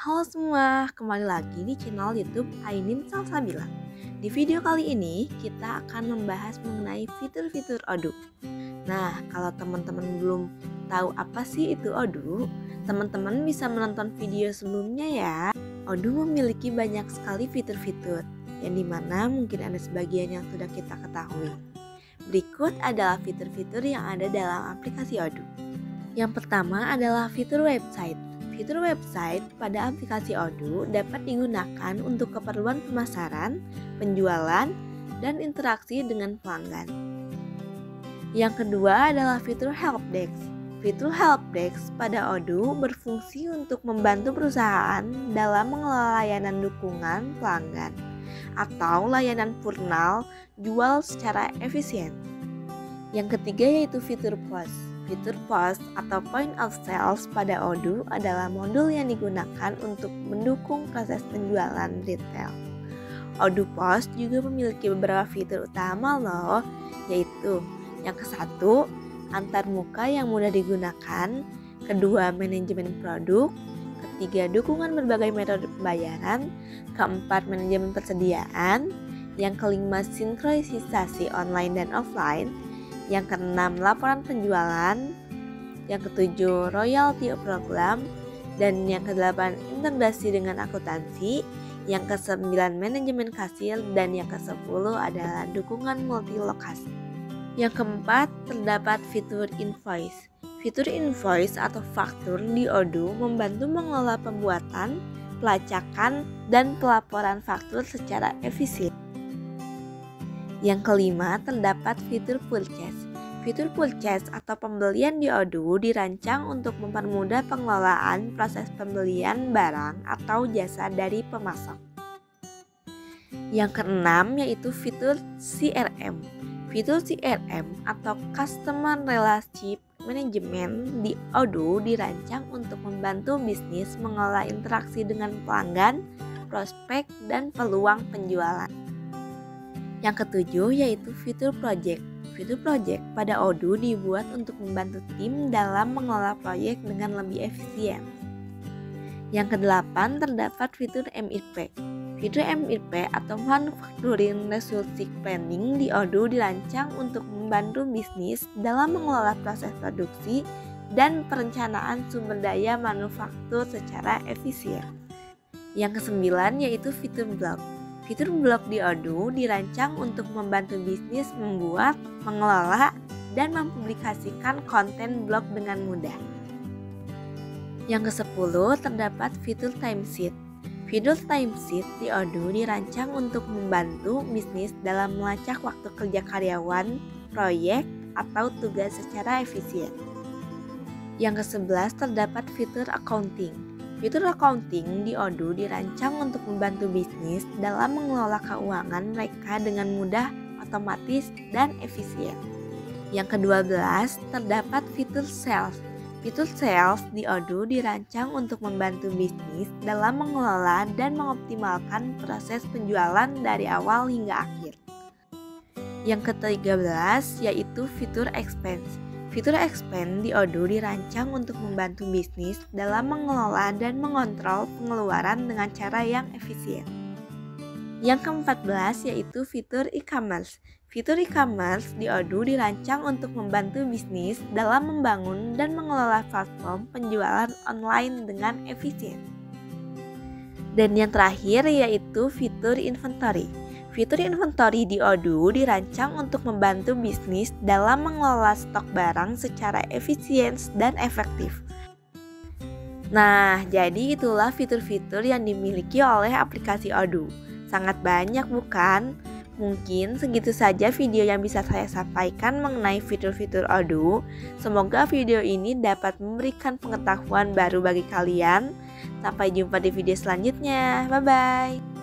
Halo semua, kembali lagi di channel YouTube Ainin Salsabila. Di video kali ini kita akan membahas mengenai fitur-fitur Odoo. Nah, kalau teman-teman belum tahu apa sih itu Odoo, teman-teman bisa menonton video sebelumnya ya. Odoo memiliki banyak sekali fitur-fitur, yang dimana mungkin ada sebagian yang sudah kita ketahui. Berikut adalah fitur-fitur yang ada dalam aplikasi Odoo. Yang pertama adalah fitur website. Fitur website pada aplikasi Odoo dapat digunakan untuk keperluan pemasaran, penjualan, dan interaksi dengan pelanggan. Yang kedua adalah fitur helpdesk. Fitur helpdesk pada Odoo berfungsi untuk membantu perusahaan dalam mengelola layanan dukungan pelanggan atau layanan purnal jual secara efisien. Yang ketiga yaitu fitur POS. Fitur POS atau Point of Sales pada Odoo adalah modul yang digunakan untuk mendukung proses penjualan retail. Odoo POS juga memiliki beberapa fitur utama loh, yaitu yang ke-1, antarmuka yang mudah digunakan, kedua, manajemen produk, ketiga, dukungan berbagai metode pembayaran, keempat, manajemen persediaan, yang kelima, sinkronisasi online dan offline, yang keenam, laporan penjualan, yang ketujuh, royalty program, dan yang kedelapan, integrasi dengan akuntansi, yang kesembilan, manajemen kasir, dan yang kesepuluh adalah dukungan multilokasi. Yang keempat, terdapat fitur invoice. Fitur invoice atau faktur di Odoo membantu mengelola pembuatan, pelacakan, dan pelaporan faktur secara efisien. Yang kelima, terdapat fitur purchase. Fitur purchase atau pembelian di Odoo dirancang untuk mempermudah pengelolaan proses pembelian barang atau jasa dari pemasok. Yang keenam yaitu fitur CRM. Fitur CRM atau Customer Relationship Management di Odoo dirancang untuk membantu bisnis mengelola interaksi dengan pelanggan, prospek, dan peluang penjualan. Yang ketujuh yaitu fitur project. Fitur project pada Odoo dibuat untuk membantu tim dalam mengelola proyek dengan lebih efisien. Yang kedelapan terdapat fitur MIP. Fitur MIP atau Manufacturing Resource Planning di Odoo dirancang untuk membantu bisnis dalam mengelola proses produksi dan perencanaan sumber daya manufaktur secara efisien. Yang kesembilan yaitu fitur blog. Fitur blog di Odoo dirancang untuk membantu bisnis membuat, mengelola, dan mempublikasikan konten blog dengan mudah. Yang ke-10 terdapat fitur timesheet. Fitur timesheet di Odoo dirancang untuk membantu bisnis dalam melacak waktu kerja karyawan, proyek, atau tugas secara efisien. Yang ke-11 terdapat fitur accounting. Fitur accounting di Odoo dirancang untuk membantu bisnis dalam mengelola keuangan mereka dengan mudah, otomatis, dan efisien. Yang ke-12 terdapat fitur sales. Fitur sales di Odoo dirancang untuk membantu bisnis dalam mengelola dan mengoptimalkan proses penjualan dari awal hingga akhir. Yang ke-13 yaitu fitur expense. Fitur expense di Odoo dirancang untuk membantu bisnis dalam mengelola dan mengontrol pengeluaran dengan cara yang efisien. Yang ke-14 yaitu fitur e-commerce. Fitur e-commerce di Odoo dirancang untuk membantu bisnis dalam membangun dan mengelola platform penjualan online dengan efisien. Dan yang terakhir yaitu fitur inventory. Fitur inventory di Odoo dirancang untuk membantu bisnis dalam mengelola stok barang secara efisien dan efektif. Nah, jadi itulah fitur-fitur yang dimiliki oleh aplikasi Odoo. Sangat banyak bukan? Mungkin segitu saja video yang bisa saya sampaikan mengenai fitur-fitur Odoo. Semoga video ini dapat memberikan pengetahuan baru bagi kalian. Sampai jumpa di video selanjutnya. Bye-bye.